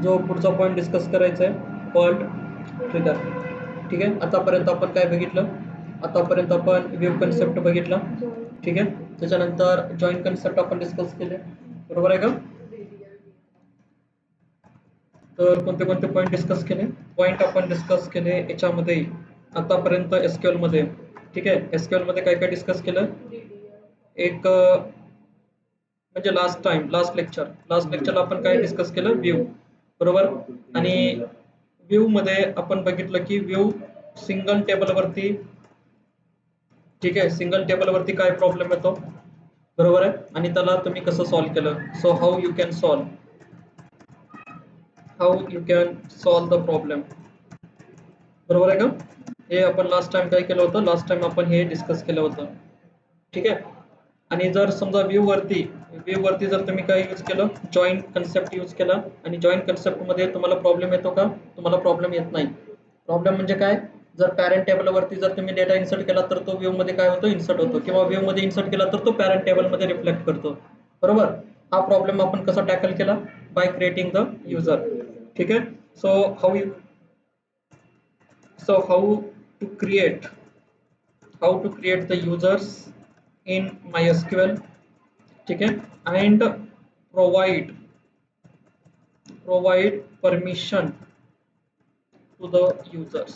जो पुढचा point discuss करायचा आहे फॉल्ट ट्रिगर. ठीक आहे, आतापर्यंत आपण काय बघितलं? आतापर्यंत आपण वेव्ह कन्सेप्ट बघितला. ठीक आहे, त्याच्यानंतर जॉईंट कन्सेप्ट आपण डिस्कस केले, बरोबर आहे का? तर कोणते कोणते पॉईंट डिस्कस केले? पॉईंट आपण डिस्कस केले याच्यामध्ये आतापर्यंत एसक्यूएल मध्ये. ठीक आहे, एसक्यूएल मध्ये काय काय डिस्कस केलं? एक म्हणजे लास्ट लेक्चरला आपण काय डिस्कस केलं? व्ह्यू, बरोबर. आणि व्ह्यू मध्ये आपण बघितलं की व्ह्यू सिंगल टेबल वरती, ठीक आहे, सिंगल टेबल वरती काय प्रॉब्लेम येतो, बरोबर आहे, आणि त्याला तुम्ही कसं सॉल्व्ह केलं. So how you can solve the problem, बरोबर आहे का? हे आपण लास्ट टाइम काय केलं होतं? लास्ट टाइम आपण हे डिस्कस केलं होतं. ठीक आहे, आणि जर समजा व्ह्यू वरती जर तुम्ही काय यूज केलं? जॉईंट कन्सेप्ट यूज केला, आणि जॉईंट कन्सेप्ट मध्ये तुम्हाला प्रॉब्लेम येतो का? तुम्हाला प्रॉब्लेम येत नाही. प्रॉब्लेम म्हणजे काय? जर पॅरेंट टेबल वरती जर तुम्ही डेटा इन्सर्ट केला तर तो व्ह्यू मध्ये काय होतो? इन्सर्ट होतो, किंवा व्ह्यू मध्ये इन्सर्ट केला तर तो पॅरेंट टेबल मध्ये रिफ्लेक्ट करतो, बरोबर. हा प्रॉब्लेम आपण कसा टॅकल केला? By creating the user. ठीक आहे, so how to create the users in MySQL. ठीक है, and provide permission to the users.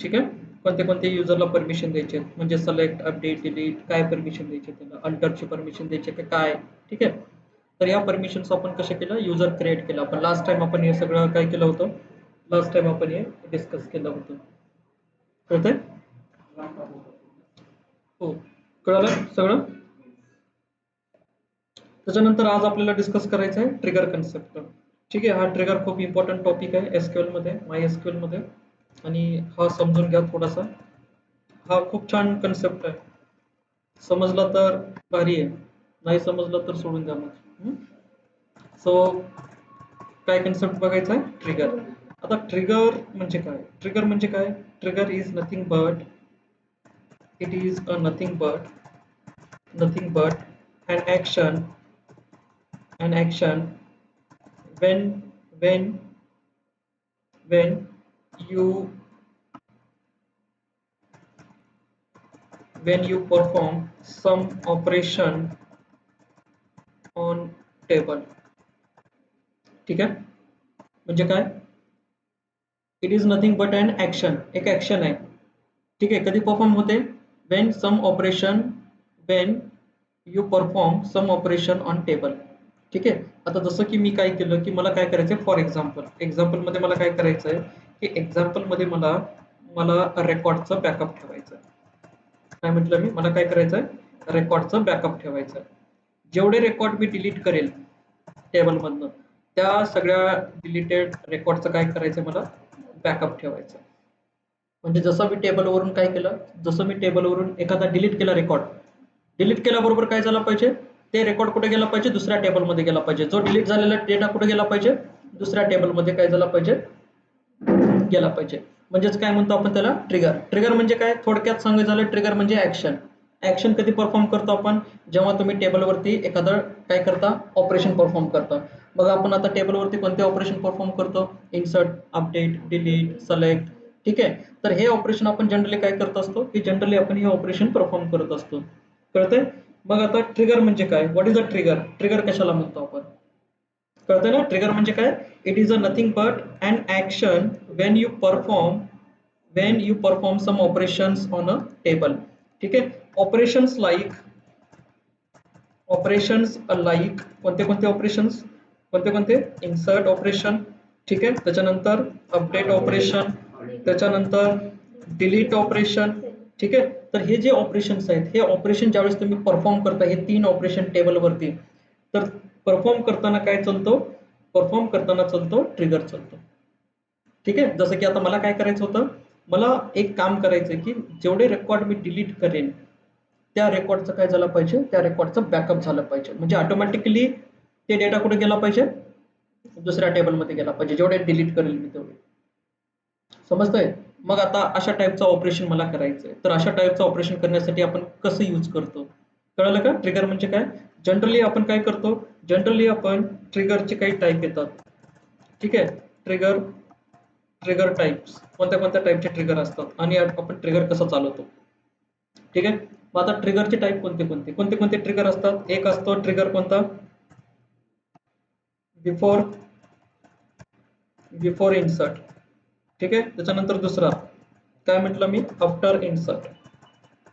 ठीक आहे, कोणते कोणते युजरला परमिशन द्यायचे, म्हणजे सिलेक्ट, अपडेट, डिलीट, काय परमिशन द्यायचे त्याला, अल्टरची परमिशन द्यायचे की काय. ठीक आहे, तर या परमिशन्स आपण कशा केलं? युजर क्रिएट केला. आपण लास्ट टाइम आपण हे सगळं काय केलं होतं? लास्ट टाइम आपण हे डिस्कस केलं होतं. कळतंय? हो, कळलं सगळं. त्याच्यानंतर आज आपल्याला डिस्कस करायचं आहे ट्रिगर कन्सेप्ट. ठीक आहे, हा ट्रिगर खूप इम्पॉर्टंट टॉपिक आहे एसक्यूएल मध्ये, MySQL मध्ये, आणि हा समजून घ्या थोडासा. हा खूप छान कन्सेप्ट आहे, समजला तर भारी आहे, नाही समजलं तर सोडून द्या मग. सो काय कन्सेप्ट बघायचा आहे? ट्रिगर. आता ट्रिगर म्हणजे काय? Trigger is nothing but an action when when you perform some operation on table. ठीक आहे, म्हणजे काय? It is nothing but an action, एक ऍक्शन आहे. ठीक आहे, कधी परफॉर्म होते? when you perform some operation on table. ठीक आहे, आता जसं की मी काय केलं की मला काय करायचंय, फॉर एक्झाम्पल मध्ये मला काय करायचंय की एक्झाम्पल मध्ये मला रेकॉर्डचं बॅकअप ठेवायचं. काय म्हटलं मी? मला काय करायचंय? रेकॉर्डचं बॅकअप ठेवायचं. जेवढे रेकॉर्ड मी डिलीट करेल टेबल मधनं, त्या सगळ्या डिलीटेड रेकॉर्डचं काय करायचं? मला बॅकअप ठेवायचं. म्हणजे जसं मी टेबलवरून काय केलं, जसं मी टेबलवरून एखादा डिलीट केला रेकॉर्ड, डिलीट केल्याबरोबर काय झालं पाहिजे? ते रेकॉर्ड कुठे गेला पाहिजे? दुसऱ्या टेबलमध्ये गेला पाहिजे. जो डिलीट झालेला डेटा कुठे गेला पाहिजे? दुसऱ्या टेबलमध्ये काय झाला पाहिजे? गेला पाहिजे. म्हणजेच काय म्हणतो आपण त्याला? ट्रिगर. ट्रिगर म्हणजे काय? थोडक्यात सांगायचं झालं, ट्रिगर म्हणजे ऍक्शन. ऍक्शन कधी परफॉर्म करतो आपण? जेव्हा तुम्ही टेबलवरती एखादं काय करता? ऑपरेशन परफॉर्म करता. मग आपण आता टेबलवरती कोणते ऑपरेशन परफॉर्म करतो? Insert, update, delete, select. ठीक आहे, तर हे ऑपरेशन आपण जनरली काय करत असतो की जनरली आपण हे ऑपरेशन परफॉर्म करत असतो. कळतंय? मग आता ट्रिगर म्हणजे काय? What is a trigger? Trigger कशाला म्हणतो आपण? कळतंय ना? ट्रिगर म्हणजे काय? It is a nothing but an action when you perform some operations on a table. ठीक आहे, ऑपरेशन्स लाईक कोणते कोणते ऑपरेशन्स? कोणते कोणते? इन्सर्ट ऑपरेशन, ठीक आहे, त्याच्यानंतर अपडेट ऑपरेशन, त्याच्यानंतर डिलीट ऑपरेशन. ठीक आहे, तर हे जे ऑपरेशन्स आहेत, हे ऑपरेशन ज्यावेळेस तुम्ही परफॉर्म करता, हे 3 ऑपरेशन टेबलवरती, तर परफॉर्म करताना काय चालतो? परफॉर्म करताना चालतो ट्रिगर चालतो. ठीक आहे, जसं की आता मला काय करायचं होतं? मला एक काम करायचं की जेवढे रेकॉर्ड मी डिलीट करेन त्या रेकॉर्डचं काय झालं पाहिजे? त्या रेकॉर्डचं बॅकअप झालं पाहिजे. म्हणजे ऑटोमॅटिकली ते डेटा कुठे गेला पाहिजे? दुसऱ्या टेबलमध्ये गेला पाहिजे, जेवढे डिलीट करेल मी तेवढे. समजतंय? मग आता अशा टाईपचं ऑपरेशन मला करायचंय, तर अशा टाईपचं ऑपरेशन करण्यासाठी आपण कसं यूज करतो? कळलं का? ट्रिगर म्हणजे काय? जनरली आपण काय करतो? जनरली आपण ट्रिगरचे काही टाईप येतात. ठीक आहे. ट्रिगर ट्रिगर टाइप्स, कोणत्या कोणत्या टाइपचे ट्रिगर असतात आणि आपण ट्रिगर कसं चालवतो. ठीक आहे. मग आता ट्रिगरचे टाइप कोणते कोणते कोणते कोणते ट्रिगर असतात. एक असतो ट्रिगर कोणता, बिफोर बिफोर इन्सर्ट. ठीक आहे. त्याच्यानंतर दुसरा काय म्हटलं मी, आफ्टर इन्सर्ट.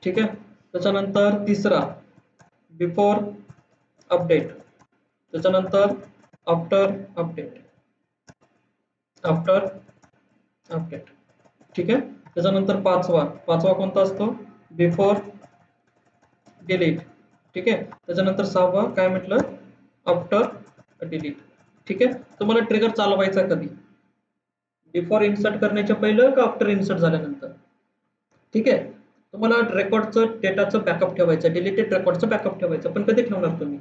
ठीक आहे. त्याच्यानंतर तिसरा बिफोर अपडेट. त्याच्यानंतर आफ्टर अपडेट, आफ्टर अपडेट. ठीक आहे. त्याच्यानंतर पाचवा कोणता असतो, बिफोर डिलीट. ठीक आहे. त्याच्यानंतर सहावा काय म्हटलं, आफ्टर डिलीट. ठीक आहे. तुम्हाला ट्रिगर चालवायचा कधी, बिफोर इन्सर्ट करण्याच्या पहिलं का आफ्टर इन्सर्ट झाल्यानंतर. ठीक आहे. तुम्हाला रेकॉर्डचं डेटाचं बॅकअप ठेवायचं, डिलीटेड रेकॉर्डचं बॅकअप ठेवायचं, पण कधी ठेवणार तुम्ही,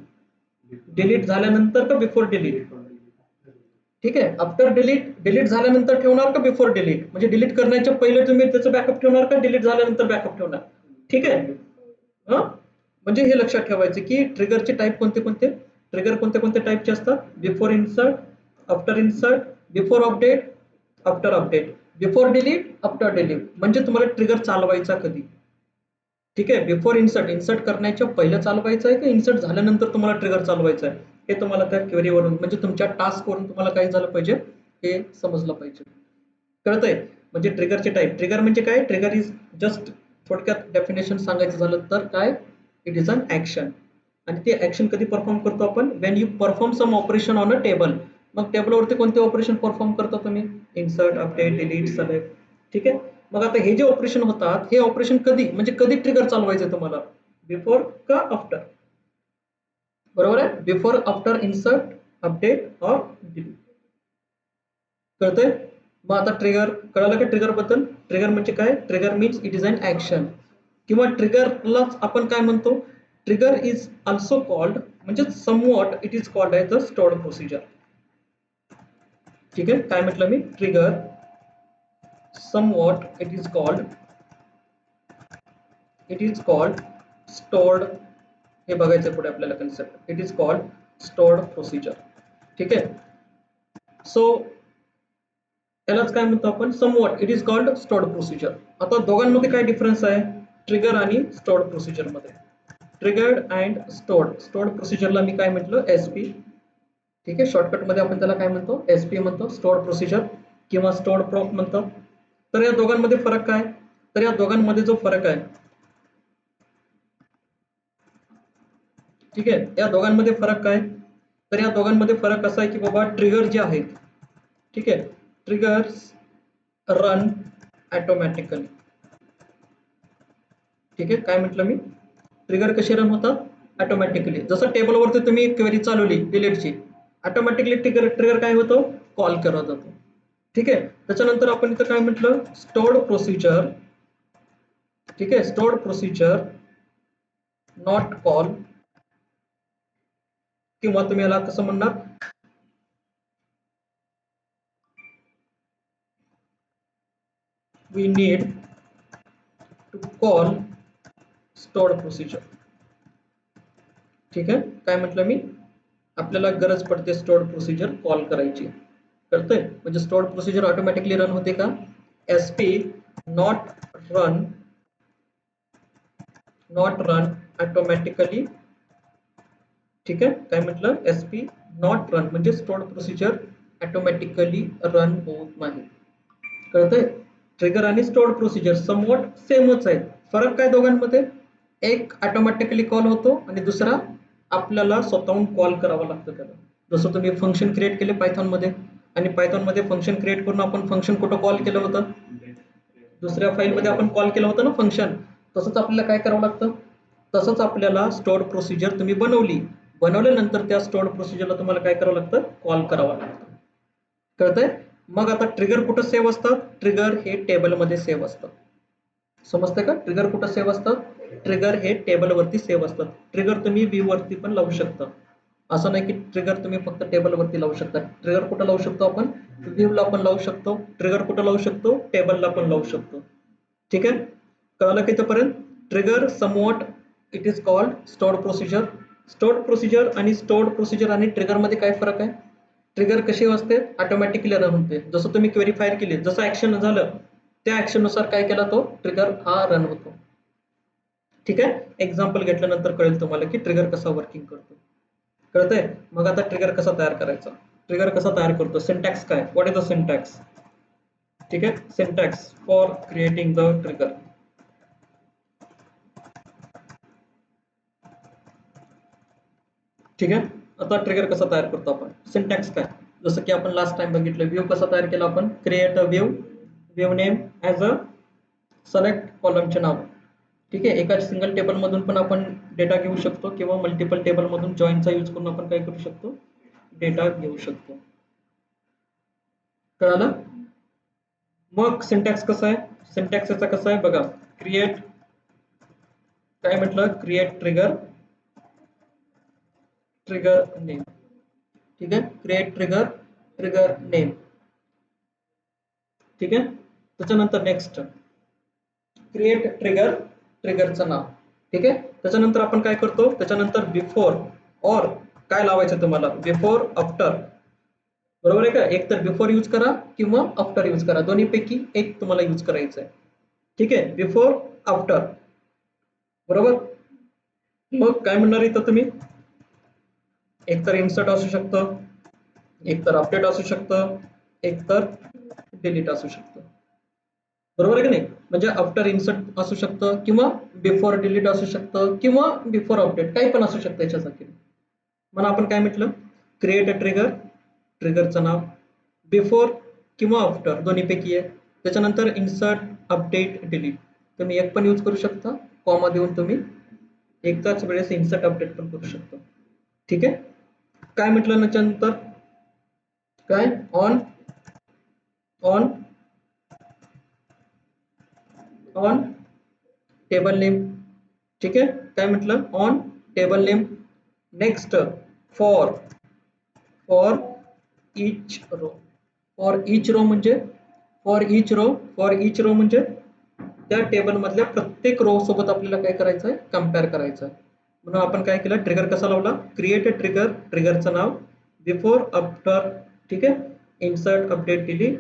डिलीट झाल्यानंतर का बिफोर डिलीट. ठीक आहे. आफ्टर डिलीट झाल्यानंतर ठेवणार का बिफोर डिलीट, म्हणजे डिलीट करण्याच्या पहिले तुम्ही त्याचं बॅकअप ठेवणार का डिलीट झाल्यानंतर बॅकअप ठेवणार. ठीक आहे. म्हणजे हे लक्षात ठेवायचं की ट्रिगरचे टाइप कोणते कोणते, ट्रिगर कोणते कोणते टाइपचे असतात, before insert, after insert, before update, after update, before delete, after delete. म्हणजे तुम्हाला ट्रिगर चालवायचा कधी. ठीक आहे. बिफोर इन्सर्ट, इन्सर्ट करण्याच्या पहिलं चालवायचं आहे का इन्सर्ट झाल्यानंतर तुम्हाला ट्रिगर चालवायचं आहे, हे तुम्हाला त्या क्वेरीवरून म्हणजे तुमच्या टास्कवरून तुम्हाला काय झालं पाहिजे हे समजलं पाहिजे. कळतंय. म्हणजे ट्रिगरचे टाइप, ट्रिगर म्हणजे काय, ट्रिगर इज जस्ट थोडक्यात डेफिनेशन सांगायचं झालं तर काय, इट इज अन ऍक्शन. आणि ते ऍक्शन कधी परफॉर्म करतो आपण, when you perform some operation on a table. मग टेबलवरती कोणते ऑपरेशन परफॉर्म करता तुम्ही, इन्सर्ट, अपडेट, डिलीट, सिलेक्ट. ठीक आहे. मग आता हे जे ऑपरेशन होतात हे ऑपरेशन कधी, म्हणजे कधी ट्रिगर चालवायचं तुम्हाला, बिफोर का आफ्टर. बरोबर आहे. बिफोर, आफ्टर, इन्सर्ट, अपडेट और डिलीट. कळतंय. मग आता ट्रिगर कळालं का, ट्रिगर बद्दल. ट्रिगर म्हणजे काय, trigger means it is an action, किंवा ट्रिगरलाच आपण काय म्हणतो, ट्रिगर इज ऑल्सो कॉल्ड, म्हणजे somewhat it is called as the stored procedure. ठीक आहे. काय म्हटलं मी, trigger somewhat it is called stored. हे बघायचं पुढे आपल्याला concept, it is called stored procedure. ठीक आहे. सो यालाच काय म्हणतो आपण, somewhat it is called stored procedure. आता दोघांमध्ये काय डिफरन्स आहे, ट्रिगर आणि स्टोर्ड प्रोसिजर मध्ये. ट्रिगर्ड अँड स्टोर्ड प्रोसिजरला मी काय म्हटलं, एसपी. ठीक आहे. शॉर्टकट मध्ये आपण त्याला काय म्हणतो, एसपी म्हणतो, स्टोर्ड प्रोसिजर किंवा स्टोर्ड प्रॉप म्हणतात. तर या दोघांमध्ये फरक काय, तर या दोघांमध्ये जो फरक आहे, ठीक आहे, या दोघांमध्ये फरक काय, तर या दोघांमध्ये फरक असा आहे की बाबा ट्रिगर जे आहेत, ठीक आहे, ट्रिगर्स रन ऑटोमॅटिकली. ठीक आहे. काय म्हटलं मी, ट्रिगर कसे रन होतात, ऑटोमॅटिकली. जसं टेबलवरती तुम्ही क्वेरी चालवली डिलीटची, ऑटोमॅटिकली ट्रिगर काय होतो, कॉल केला जातो. ठीक आहे. त्याच्यानंतर आपण इथं काय म्हटलं, स्टोर्ड प्रोसिजर. ठीक आहे. स्टोर्ड प्रोसिजर नॉट कॉल, किंवा तुम्ही याला कसं म्हणणार, we need to call stored procedure. ठीक आहे. काय म्हटलं मी, आपल्याला गरज पडते स्टोर्ड प्रोसिजर कॉल करायची. कळतंय. म्हणजे स्टोर्ड प्रोसिजर ऑटोमॅटिकली रन होते का, एसपी नॉट रन ऑटोमॅटिकली. ठीक आहे. काय म्हटलं, एसपी नॉट रन म्हणजे स्टोर्ड प्रोसिजर ऑटोमॅटिकली रन होत नाही. कळतंय. ट्रिगर आणि स्टोर्ड प्रोसिजर समवॉट सेमच आहेत. फरक काय दोघांमध्ये, एक ऑटोमॅटिकली कॉल होतो आणि दुसरा आपल्याला स्वतःहून कॉल करावं लागतं त्याला. जसं तुम्ही फंक्शन क्रिएट केले पायथॉन मध्ये, आणि पायथॉन मध्ये फंक्शन क्रिएट करून आपण फंक्शन कुठं कॉल केलं होतं, दुसऱ्या फाईल मध्ये आपण कॉल केलं होतं ना फंक्शन. तसंच आपल्याला काय करावं लागतं, तसंच आपल्याला स्टोर्ड प्रोसिजर तुम्ही बनवल्यानंतर त्या स्टोर्ड प्रोसिजरला तुम्हाला काय करावं लागतं, कॉल करावं लागतं. कळतंय. मग आता ट्रिगर कुठं सेव्ह असतात, ट्रिगर हे टेबलमध्ये सेव्ह असतात. समजतंय का, ट्रिगर कुठं सेव्ह असतात, ट्रिगर हे टेबलवरती सेव्ह असतात. ट्रिगर तुम्ही व्ह्यू वरती पण लावू शकता, असं नाही की ट्रिगर तुम्ही फक्त टेबलवरती लावू शकता. ट्रिगर कुठं लावू शकतो आपण, व्ह्यूला पण लावू शकतो. ट्रिगर कुठं लावू शकतो, टेबलला पण लावू शकतो. ठीक आहे. कळालं की इथपर्यंत. Trigger somewhat it is called stored procedure. Stored procedure आणि ट्रिगर मध्ये काय फरक आहे, ट्रिगर कशी असते, ऑटोमॅटिकली रन होते. जसं तुम्ही क्वेरी फायर केली, जसं ऍक्शन झालं त्या ऍक्शन नुसार काय केला तो ट्रिगर हा रन होतो. ठीक आहे, एक्झाम्पल घेतल्यानंतर कळेल तुम्हाला की ट्रिगर कसा वर्किंग करतो. कळतंय? मग आता ट्रिगर कसा तयार करायचा, ट्रिगर कसा तयार करतो, सिंटॅक्स काय, व्हॉट इज द सिंटॅक्स. ठीक आहे, syntax for creating the trigger. ठीक आहे, आता ट्रिगर कसा तयार करतो आपण, सिंटॅक्स काय. जसं की आपण लास्ट टाइम बघितलं, व्ह्यू कसा तयार केला आपण, create a view, view name as a select कॉलमचे नाव. ठीक आहे, एका सिंगल टेबल मधून पण आपण डेटा घेऊ शकतो किंवा मल्टिपल टेबल मधून जॉईनचा यूज करून आपण काय करू शकतो, डेटा घेऊ शकतो. कळालं? मग सिंटॅक्स कसा आहे, सिंटॅक्स याचा कसा आहे बघा, क्रिएट, काय म्हटलं, क्रिएट ट्रिगर, ट्रिगर नेम. ठीक आहे, क्रिएट ट्रिगर, ट्रिगर नेम. ठीक आहे, त्याच्यानंतर नेक्स्ट क्रिएट ट्रिगर, ट्रिगरचं नाव. ठीक आहे, त्याच्यानंतर आपण काय करतो, त्याच्यानंतर बिफोर और काय लावायचं तुम्हाला, बिफोर आफ्टर. बरोबर आहे का, एक तर बिफोर यूज करा किंवा आफ्टर यूज करा, दोन्हीपैकी एक तुम्हाला यूज करायचं आहे. ठीक आहे, बिफोर आफ्टर. बरोबर, मग काय म्हणणार इथं तुम्ही, एक तर इन्सर्ट असू शकतं, एक तर अपडेट असू शकतं, एक तर डिलीट असू शकतं. बरोबर आहे की नाही, म्हणजे आफ्टर इन्सर्ट असू शकतं किंवा बिफोर डिलीट असू शकतं किंवा बिफोर अपडेट, काही पण असू शकतं याच्यासाठी. म्हणून आपण काय म्हटलं, क्रिएट अ ट्रिगर, ट्रिगरचं नाव, बिफोर किंवा आफ्टर दोन्हीपैकी आहे. त्याच्यानंतर इन्सर्ट, अपडेट, डिलीट, तुम्ही एक पण यूज करू शकता, कॉमा देऊन तुम्ही एकदाच वेळेस इन्सर्ट अपडेट पण करू शकता. ठीक आहे, काय म्हटलं त्याच्यानंतर, काय on, on, on table name. ठीक आहे, काय म्हटलं, on table name. Next for, for each row, for each row म्हणजे, for each row, for each row म्हणजे त्या टेबल मधल्या प्रत्येक रो सोबत आपल्याला काय करायचं आहे, कम्पेअर करायचं आहे. म्हणून आपण काय केलं, ट्रिगर कसा लावला, क्रिएट अ ट्रिगर, ट्रिगरचं नाव, बिफोर आफ्टर. ठीक आहे, insert, update, delete,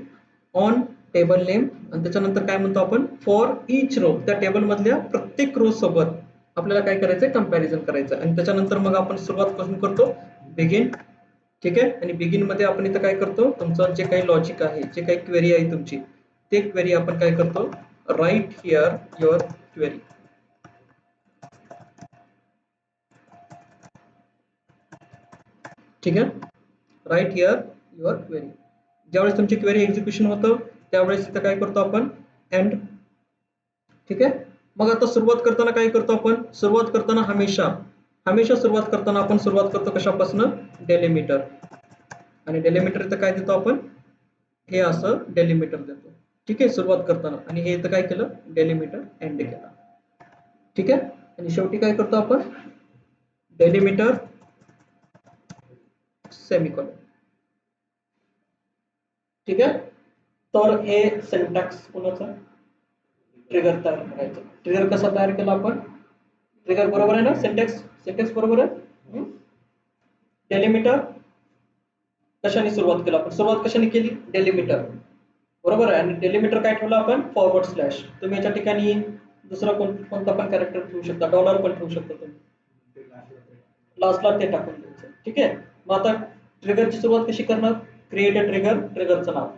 on table name, आणि त्याच्यानंतर काय म्हणतो आपण, फॉर इच रो, त्या टेबल मधल्या प्रत्येक रो सोबत आपल्याला काय करायचंय, कंपॅरिझन करायचं. आणि त्याच्यानंतर मग आपण सुरुवात करून करतो, बिगिन. ठीक आहे, आणि बिगिन मध्ये आपण इथं काय करतो, तुमचं जे काही लॉजिक आहे, जे काही क्वेरी आहे तुमची, ते क्वेरी आपण काय करतो, राईट हिअर युअर क्वेरी. ठीक आहे, राईट हिअर युअर क्वेरी. ज्यावेळेस तुमची क्वेरी एक्झिक्युशन होतं त्यावेळेस इथं काय करतो आपण, एंड. ठीक आहे, मग आता सुरुवात करताना काय करतो आपण, सुरुवात करताना हमेशा, हमेशा सुरुवात करताना आपण सुरुवात करतो कशापासून, डेलिमीटर. आणि डेलिमीटर इथं काय देतो आपण, हे असं डेलिमीटर देतो. ठीक आहे, सुरुवात करताना, आणि हे इथं काय केलं, डेलिमीटर एंड केला. ठीक आहे, आणि शेवटी काय करतो आपण, डेलिमीटर सेमिकोलॉन. ठीक आहे, तर हे सिंटॅक्स कोणाचा, ट्रिगर तयार करायचं. ट्रिगर कसा तयार केला आपण, ट्रिगर बरोबर आहे ना, सिंटॅक्स, सिंटॅक्स बरोबर आहे. डेलिमीटर कशाने सुरुवात केला आपण, सुरुवात कशाने केली, डेलिमीटर. बरोबर आहे, आणि डेलिमीटर काय ठेवलं आपण, फॉरवर्ड स्लॅश. तुम्ही याच्या ठिकाणी दुसरा कोणता पण कॅरेक्टर ठेवू शकता, डॉलर पण ठेवू शकता तुम्ही, लास्टला ते टाकून द्यायचं. ठीक आहे, मग आता ट्रिगरची सुरुवात कशी करणार, क्रिएट अ ट्रिगर, ट्रिगरचं नाव,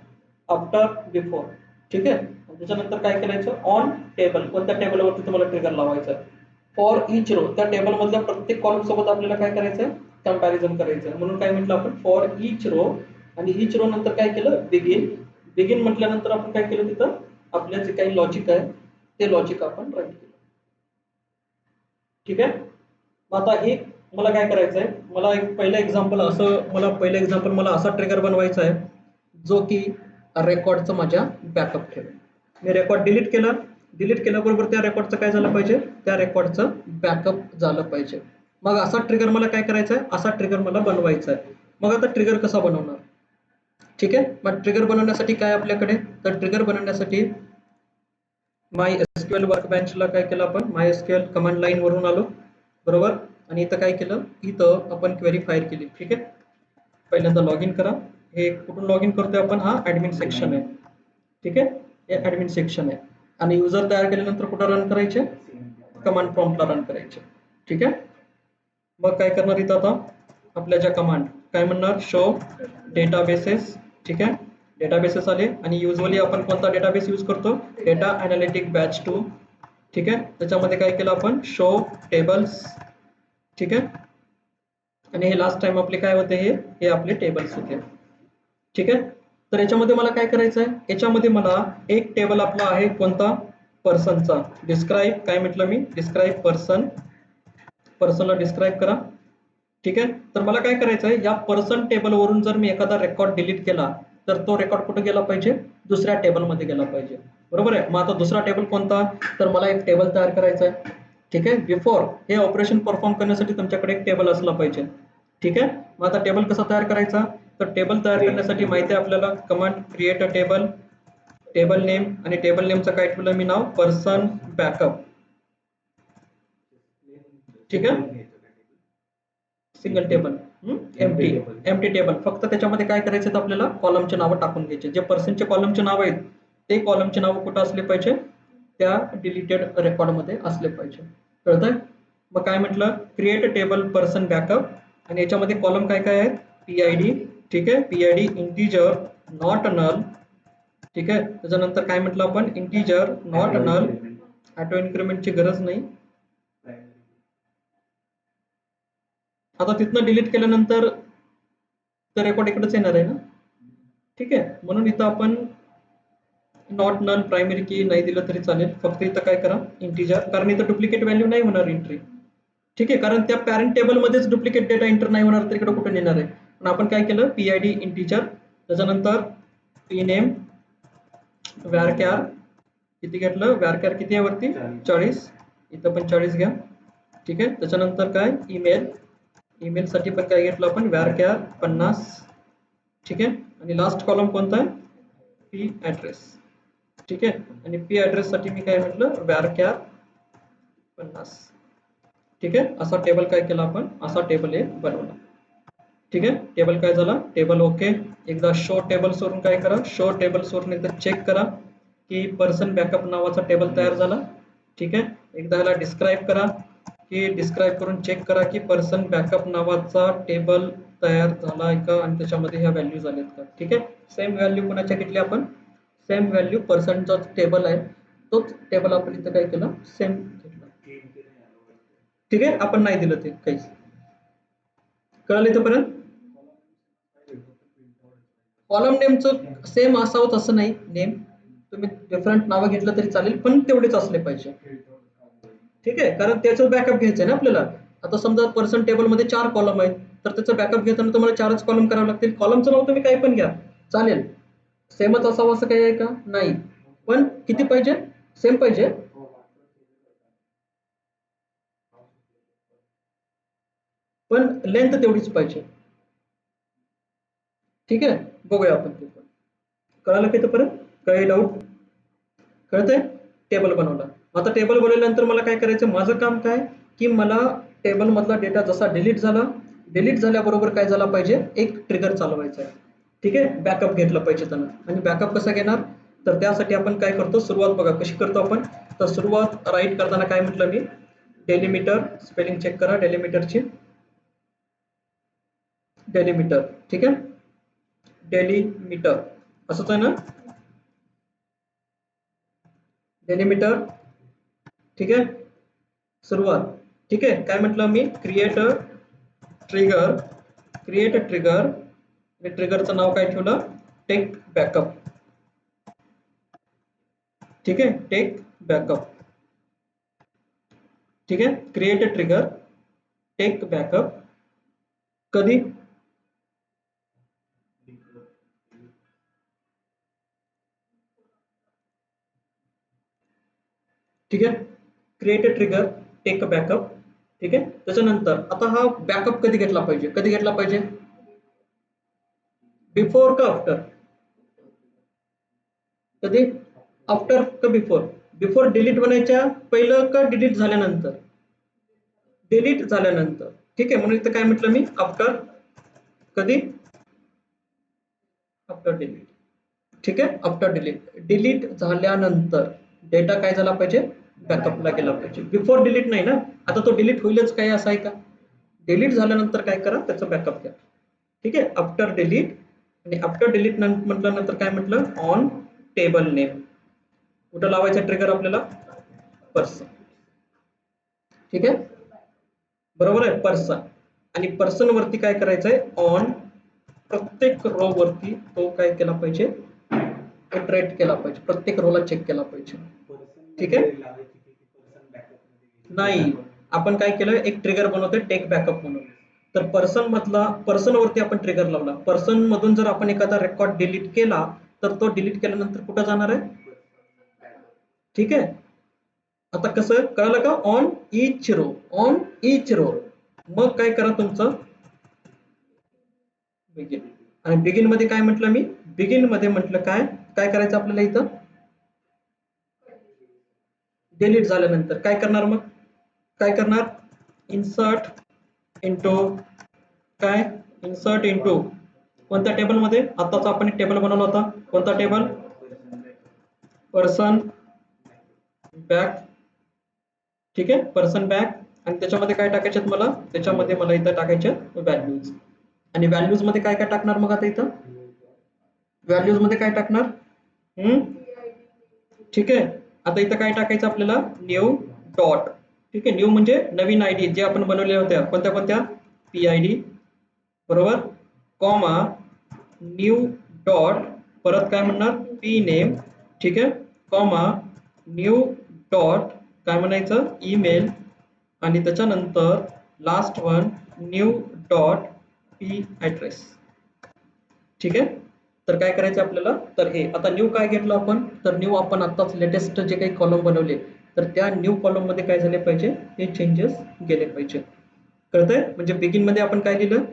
आफ्टर, बिफोर. ठीक आहे, त्याच्यानंतर काय करायचं, ऑन टेबल, कोणत्या टेबलवरती तुम्हाला ट्रिगर लावायचं आहे, फॉर इच रो, त्या टेबल मधल्या प्रत्येक कॉलम सोबत आपल्याला काय करायचं आहे, कंपॅरिझन करायचं. म्हणून काय म्हटलं आपण, फॉर इच रो, आणि इच रो नंतर काय केलं, बिगिन. बिगिन म्हटल्यानंतर आपण काय केलं, तिथं आपलं जे काही लॉजिक आहे ते लॉजिक आपण राईट केलं. ठीक आहे, मग आता एक मला काय करायचं आहे, मला एक पहिलं एक्झाम्पल असं, मला पहिलं एक्झाम्पल मला असा ट्रिगर बनवायचा आहे जो की रेकॉर्डचं माझ्या बॅकअप ठेवेल. मी रेकॉर्ड डिलीट केला, डिलीट केल्याबरोबर त्या रेकॉर्डचं काय झालं पाहिजे, त्या रेकॉर्डचं बॅकअप झालं पाहिजे. मग असा ट्रिगर मला काय करायचा आहे, असा ट्रिगर मला बनवायचा आहे. मग आता ट्रिगर कसा बनवणार. ठीक आहे, मग ट्रिगर बनवण्यासाठी काय आपल्याकडे, तर ट्रिगर बनवण्यासाठी माय एसक्यूएल वर्कबेंचला काय केलं आपण, माय एसक्यूएल कमांड लाईन वरून आलो. बरोबर, आणि इथं काय केलं, इथं आपण क्वेरी फायर केली. ठीक आहे, पहिल्यांदा लॉग इन करा. हे कुठून लॉग इन करतोय आपण, हा ऍडमिन सेक्शन आहे. ठीक आहे, हे ऍडमिन सेक्शन आहे. आणि युजर तयार केल्यानंतर कुठं रन करायचे, कमांड प्रॉम्प्टला रन करायचे. ठीक आहे, मग काय करणार इथं आता आपल्या ज्या कमांड काय म्हणणार, शो डेटाबेसेस. ठीक आहे, डेटाबेसेस आले आणि युजली आपण कोणता डेटाबेस यूज करतो, डेटा अनालिटिक बॅच 2. ठीक आहे, त्याच्यामध्ये काय केलं आपण, शो टेबल्स. ठीक आहे, आणि हे लास्ट टाइम आपले काय होते, हे आपले टेबल्स होते. ठीक आहे, तर याच्यामध्ये मला काय करायचं आहे, याच्यामध्ये मला एक टेबल आपला आहे कोणता, पर्सनचा. डिस्क्राईब काय म्हटलं मी, डिस्क्राईब पर्सन. पर्सनला डिस्क्राईब करा. ठीक आहे, तर मला काय करायचं आहे, या पर्सन टेबलवरून जर मी एखादा रेकॉर्ड डिलीट केला तर तो रेकॉर्ड कुठे गेला पाहिजे, दुसऱ्या टेबलमध्ये गेला पाहिजे. बरोबर आहे, मग आता दुसरा टेबल कोणता, तर मला एक टेबल तयार करायचा आहे. ठीक आहे, बिफोर हे ऑपरेशन परफॉर्म करण्यासाठी तुमच्याकडे एक टेबल असला पाहिजे. ठीक आहे, मग आता टेबल कसा तयार करायचा, तर टेबल तयार करण्यासाठी माहिती आहे आपल्याला command create a table, table name, आणि टेबल नेमचं काय ठेवलं मी नाव, पर्सन बॅकअप. ठीक आहे, single table, empty, empty table. फक्त त्याच्यामध्ये काय करायचं, आपल्याला कॉलमचे नावं टाकून घ्यायचे. जे पर्सनचे कॉलमचे नाव आहेत ते कॉलमचे नाव कुठं असले पाहिजे, त्या डिलीटेड रेकॉर्डमध्ये असले पाहिजे. कळतंय, मग काय म्हटलं, क्रिएट टेबल पर्सन बॅकअप, आणि याच्यामध्ये कॉलम काय काय आहेत, PID. ठीक आहे, PID इंटिजर नॉट नल. ठीक आहे, त्याच्यानंतर काय म्हटलं आपण, इंटिजर नॉट नल. ऑटो इन्क्रीमेंटची गरज नाही. आता तिथनं डिलीट केल्यानंतर तर रेकॉर्ड इकडेच येणार आहे ना. ठीक आहे, म्हणून इथं आपण नॉट नल प्रायमरी की नाही दिलं तरी चालेल. फक्त इथं काय करा, इंटिजर, कारण इथं डुप्लिकेट व्हॅल्यू नाही होणार एंट्री. ठीक आहे, कारण त्या पॅरेंट टेबलमध्येच डुप्लिकेट डेटा एंटर नाही होणार, तर इकडे कुठून येणार आहे. पण आपण काय केलं, PID इंटिजर, त्याच्यानंतर pname varchar किती घेतलं, varchar किती आहे वरती, 40. इथं पण 40 घ्या. ठीक आहे, त्याच्यानंतर काय, ईमेल, ईमेल साठी पण काय घेतलं आपण, varchar 50. ठीक आहे, आणि लास्ट कॉलम कोणता आहे, P ऍड्रेस. ठीक आहे, आणि P ऍड्रेस साठी मी काय म्हटलं, varchar 50. ठीक आहे, असा टेबल काय केला आपण, असा टेबल एक बनवला. ठीक आहे, टेबल काय झाला, टेबल ओके. एकदा शो टेबल्स वरून काय करा, शो टेबल्स वरून एकदा चेक करा की पर्सन बॅकअप नावाचा टेबल तयार झाला. ठीक आहे, एकदा ह्याला डिस्क्राईब करा, की डिस्क्राईब करून चेक करा की पर्सन बॅकअप नावाचा टेबल तयार झाला आहे का, आणि त्याच्यामध्ये ह्या व्हॅल्यूज आल्यात का. ठीक आहे, सेम व्हॅल्यू कोणाच्या घेतली आपण, सेम व्हॅल्यू पर्सनचा टेबल आहे तोच टेबल आपण इथं काय केलं, सेम घेतला. ठीक आहे, आपण नाही दिलं ते काहीच. कळलं इथपर्यंत, कॉलम नेमचं सेम असावंच असं नाही, नेम तुम्ही डिफरंट नावं घेतलं तरी चालेल, पण तेवढेच असले पाहिजे. ठीक आहे, कारण त्याचं बॅकअप घ्यायचं आहे ना आपल्याला. आता समजा पर्सन टेबल मध्ये 4 कॉलम आहेत, तर त्याचं बॅकअप घेताना तुम्हाला 4च कॉलम करावे लागतील. कॉलमचं नाव तुम्ही काही पण घ्या चालेल, सेमच असावं असं काही आहे का, नाही. पण किती पाहिजे, सेम पाहिजे. पण लेंथ तेवढीच पाहिजे. ठीक आहे, बघूया आपण ते पण. कळालं की इथपर्यंत, काही डाऊट, कळतंय. टेबल बनवला, आता टेबल बनवल्यानंतर मला काय करायचं, माझं काम काय, की मला टेबल मधला डेटा जसा डिलीट झाला, डिलीट झाल्याबरोबर काय झाला पाहिजे, एक ट्रिगर चालवायचा आहे. ठीक आहे, बॅकअप घेतलं पाहिजे त्यांना. आणि बॅकअप कसा घेणार, तर त्यासाठी आपण काय करतो, सुरुवात बघा कशी करतो आपण. तर सुरुवात राईट करताना काय म्हटलं मी, डेलिमीटर, स्पेलिंग चेक करा डेलिमीटरची, डेलिमीटर. ठीक आहे, डेलिमीटर असंच आहे ना, डेलिमीटर. ठीक आहे, सुरुवात. ठीक आहे, काय म्हटलं मी, क्रिएट ट्रिगर, क्रिएट ट्रिगर, आणि ट्रिगरचं नाव काय ठेवलं, टेक बॅकअप. ठीक आहे, टेक बॅकअप. ठीक आहे, क्रिएट ट्रिगर, टेक बॅकअप. कधी, ठीक आहे, क्रिएट ट्रिगर, टेक बॅकअप. ठीक आहे, त्याच्यानंतर आता हा बॅकअप कधी घेतला पाहिजे, कधी घेतला पाहिजे, बिफोर का आफ्टर, कधी, आफ्टर का बिफोर, बिफोर डिलीट होण्याच्या पहिलं का डिलीट झाल्यानंतर, डिलीट झाल्यानंतर. ठीक आहे, म्हणून इथं काय म्हटलं मी, आफ्टर. कधी, आफ्टर डिलीट. ठीक आहे, आफ्टर डिलीट झाल्यानंतर डेटा काय झाला पाहिजे, बॅकअपला गेला पाहिजे. बिफोर डिलीट नाही ना, आता तो डिलीट होईलच काय असं आहे का. डिलीट झाल्यानंतर काय करा, त्याचा बॅकअप घ्या. ठीक आहे, आफ्टर डिलीट. आणि आफ्टर डिलीट म्हटल्यानंतर काय म्हटलं, ऑन टेबल नेम. कुठं लावायचं ट्रिगर आपल्याला, पर्सन. ठीक आहे, बरोबर आहे, पर्सन. आणि पर्सन वरती काय करायचंय, ऑन प्रत्येक रो वरती तो काय केला पाहिजे, इटरेट केला पाहिजे, प्रत्येक रोला चेक केला पाहिजे. ठीक आहे, नाही आपण काय केलं, एक ट्रिगर बनवतोय टेक बॅकअप म्हणून. तर पर्सन वरती आपण ट्रिगर लावला. पर्सन मधून जर आपण एखादा रेकॉर्ड डिलीट केला तर तो डिलीट केल्यानंतर कुठं जाणार आहे. ठीक आहे, आता कसं कळलं का, on each row, on each row. मग काय करा, तुमचं बिगिन. आणि बिगिन मध्ये काय म्हटलं मी, बिगिन मध्ये म्हटलं काय काय करायचं आपल्याला इथं, डिलीट झाल्यानंतर काय करणार, मग काय करणार, इन्सर्ट इंटू, काय इन्सर्ट इंटू कोणत्या टेबल मध्ये, आताच आपण एक टेबल बनवला होता, कोणता टेबल, पर्सन बॅक. ठीक आहे, पर्सन बॅक. आणि त्याच्यामध्ये काय टाकायचे मला, त्याच्यामध्ये मला इथं टाकायचे व्हॅल्यूज. आणि व्हॅल्यूज मध्ये काय काय टाकणार मग, आता इथं व्हॅल्यूज मध्ये काय टाकणार, ठीक आहे, आता इथं काय टाकायचं आपल्याला, न्यू डॉट. ठीक आहे, न्यू म्हणजे नवीन आयडी जे आपण बनवलेल्या होत्या, कोणत्या कोणत्या, PID, बरोबर, कॉमा न्यू डॉट, परत काय म्हणणार, पी नेम. ठीक आहे, कॉमा न्यू डॉट काय म्हणायचं, ईमेल. आणि त्याच्यानंतर last one new dot P address. ठीक आहे, तर काय करायचं आपल्याला, तर हे आता न्यू काय घेतलं आपण, तर न्यू आपण आताच लेटेस्ट जे काही कॉलम बनवले, तर त्या न्यू कॉलम मध्ये काय झाले पाहिजे, हे चेंजेस गेले पाहिजे. कळतंय, म्हणजे बिगिन मध्ये आपण काय लिहिलं,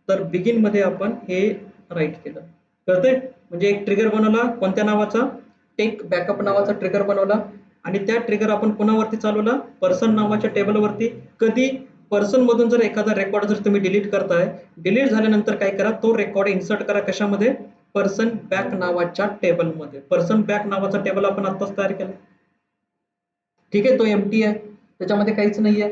तर बिगिन मध्ये आपण हे राईट केलं. कळतंय, म्हणजे एक ट्रिगर बनवला, कोणत्या नावाचा, टेक बॅकअप नावाचा ट्रिगर बनवला. आणि त्या ट्रिगर आपण कोणावरती चालवला, पर्सन नावाच्या टेबलवरती. कधी, पर्सन मधून जर एखादा रेकॉर्ड जर तुम्ही डिलीट करताय, डिलीट झाल्यानंतर काय करा, तो रेकॉर्ड इन्सर्ट करा कशामध्ये, पर्सन बॅक नावाच्या टेबलमध्ये. पर्सन बॅक नावाचा टेबल आपण आताच तयार केला. ठीक आहे, तो एम्प्टी आहे, त्याच्यामध्ये काहीच नाहीये.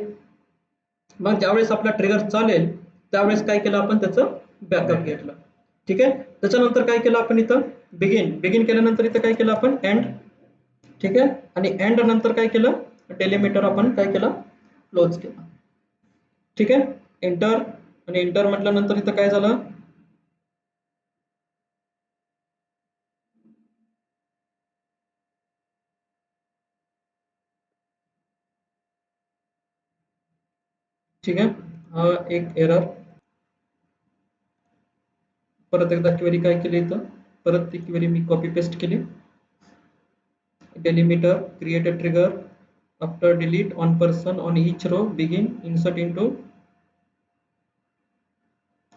मग ज्यावेळेस आपला ट्रिगर चालेल त्यावेळेस काय केलं आपण, त्याचं बॅकअप घेतलं. ठीक आहे, त्याच्यानंतर काय केलं आपण इथं, बिगिन केल्यानंतर इथं काय केलं आपण, एंड. ठीक आहे, आणि एंड नंतर काय केलं, डेलिमीटर आपण काय केलं, क्लोज केला. ठीक आहे, एंटर. आणि एंटर म्हटल्यानंतर इथं काय झालं, ठीक आहे, हा एक एरर. परत एकदा क्वेरी काय केली इथं, परत ती क्वेरी मी कॉपी पेस्ट केली. Delimiter, create a trigger after delete on person on each row, begin insert into